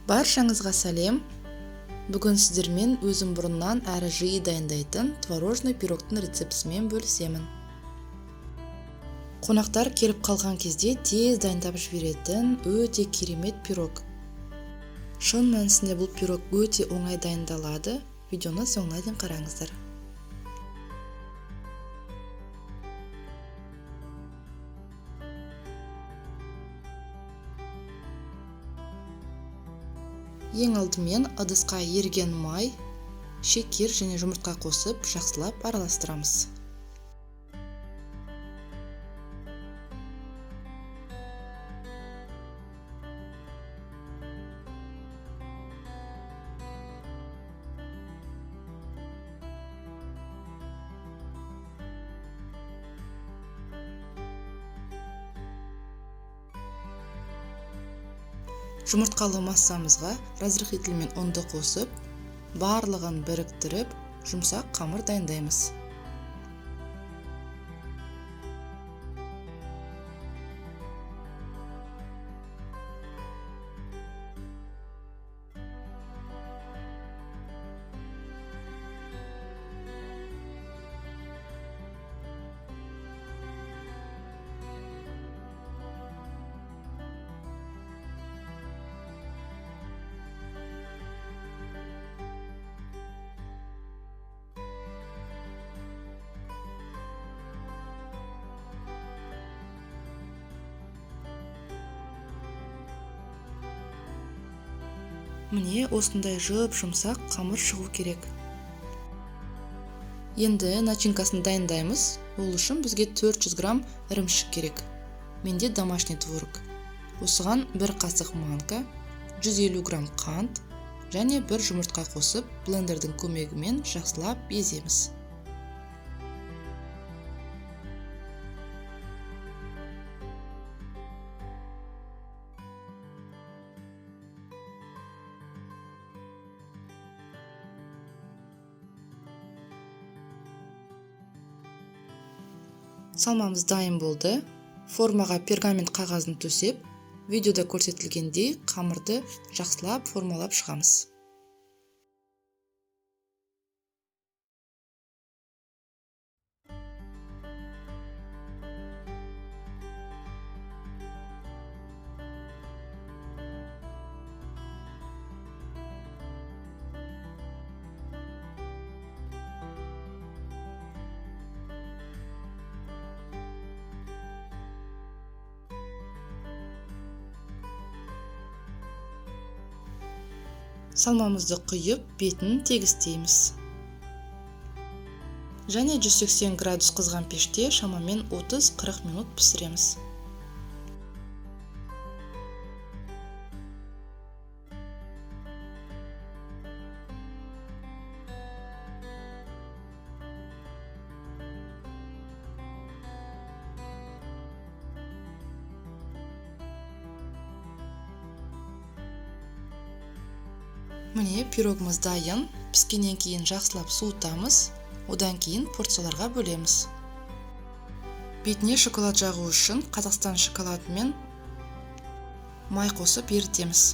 Баршаңызға сәлем. Бүгін сіздермен өзім бұрыннан әрі жиі дайындайтын творожный пирогтың рецептісімен бөлісемін. Қонақтар келіп қалған кезде тез дайындап жіберетін өте керемет пирог. Шын мәнісінде бұл пирог өте оңай дайындалады. Видеоны соңына дейін қараңыздар. Ең алдымен ыдысқа еріген май, шекер және жұмыртқа қосып, жақсылап араластырамыз. Жұмыртқалы массамызға разрыхлитель ұнды қосып, барлығын біріктіріп, жұмсақ қамыр дайындаймыз. Міне осындай жұмсақ қамыр шығу керек. Енді начинкасын дайындаймыз. Ол үшін бізге 400 грамм ірімшік керек. Менде домашний творог. Осыған 1 қасық манка, 150 грамм қант және 1 жұмыртқа қосып, блендердің көмегімен жақсылап еземіз. Салмамыз дайын болды. Формаға пергамент қағазын төсеп, видеода көрсетілгендей қамырды жақсылап формалап шығамыз. Салмамызды құйып, бетін тегістейміз. Және 180 градус қызған пеште шамамен 30-40 минут пісіреміз. Міне пирогымыз дайын. Піскеннен кейін жақсылап суытамыз. Одан кейін порцияларға бөлеміз. Бетіне шоколад жағу үшін Қазақстан шоколадымен май қосып ерітеміз.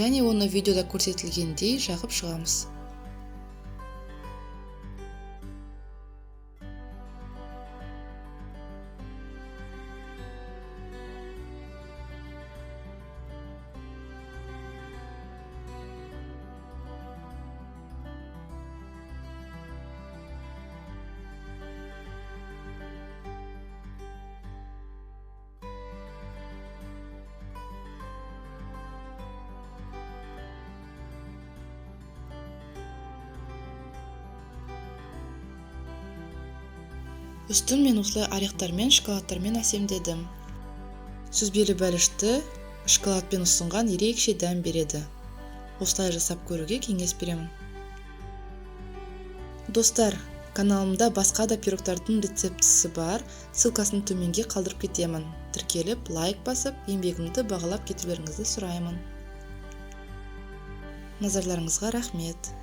Және оны видеода көрсетілгендей жағып шығамыз. Үстін мен осылай орехтармен, шоколадтармен әсемдедім. Сүзбелі бәлішті шоколадпен ұсынған ерекше дәм береді. Осылай жасап көруге кеңес беремін. Достар, каналымда басқа да пирогтардың рецептісі бар. Ссылкасын төменге қалдырып кетемін. Тіркеліп, лайк басып, еңбегімді бағалап кетулеріңізді сұраймын. Назарларыңызға рахмет.